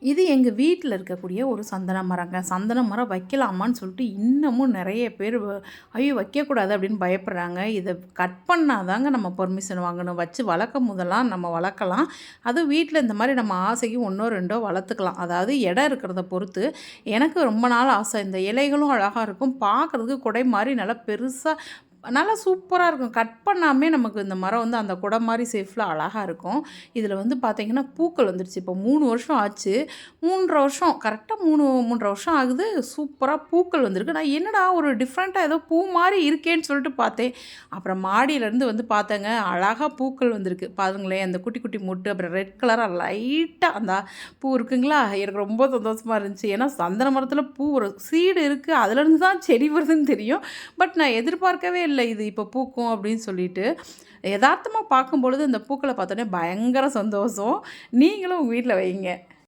இது எங்கள் வீட்டில் இருக்கக்கூடிய ஒரு சந்தன மரங்க. சந்தன மரம் வைக்கலாமான்னு சொல்லிட்டு இன்னமும் நிறைய பேர் ஐயோ! வைக்கக்கூடாது அப்படின்னு பயப்படுறாங்க. இதை கட் பண்ணால் தாங்க நம்ம பெர்மிஷன் வாங்கணும். வச்சு வளர்க்கும் போதெல்லாம் நம்ம வளர்க்கலாம். அதுவும் வீட்டில் இந்த மாதிரி நம்ம ஆசைக்கு 1ஓ 2ஓ வளர்த்துக்கலாம். அதாவது இடம் இருக்கிறத பொறுத்து. எனக்கு ரொம்ப நாள் ஆசை. இந்த இலைகளும் அழகாக இருக்கும். பார்க்குறதுக்கு குடை மாதிரி நல்லா பெருசாக நல்லா சூப்பரா இருக்கும். கட் பண்ணாமே நமக்கு இந்த மரம் வந்து அந்த குடை மாரி ஷேப்ல அழகா இருக்கும். இதில வந்து பார்த்தீங்கன்னா, பூக்கள் வந்துருச்சு. இப்போ 3 வருஷம் ஆச்சு. 3 1/2 வருஷம் கரெக்ட்டா 3 3 1/2 வருஷம் ஆகுது. சூப்பரா பூக்கள் வந்திருக்கு. நான் என்னடா ஒரு டிஃப்ரெண்ட்டா ஏதோ பூ மாரி இருக்கேன்னு சொல்லிட்டு பார்த்தேன். அப்புறம் மாடியிலேருந்து வந்து பார்த்தேங்க, அழகா பூக்கள் வந்திருக்கு. பாருங்களேன், அந்த குட்டி குட்டி மொட்டு, அப்புறம் ரெட் கலரா லைட்டா அந்த பூ இருக்குங்களா? எனக்கு ரொம்ப சந்தோஷமா இருந்துச்சு. ஏன்னா சந்தன மரத்தில பூ ஒரு சீடு இருக்கு. அதுலேருந்து தான் செடி வருதுன்னு தெரியும். பட் நான் எதிர்பார்க்கவே இல்ல இது இப்போ பூக்கும் அப்படின்னு சொல்லிட்டு. எதார்த்தமா பார்க்கும்பொழுது இந்த பூக்கள பார்த்தோனே பயங்கர சந்தோஷம். நீங்களும் உங்க வீட்ல வைங்க.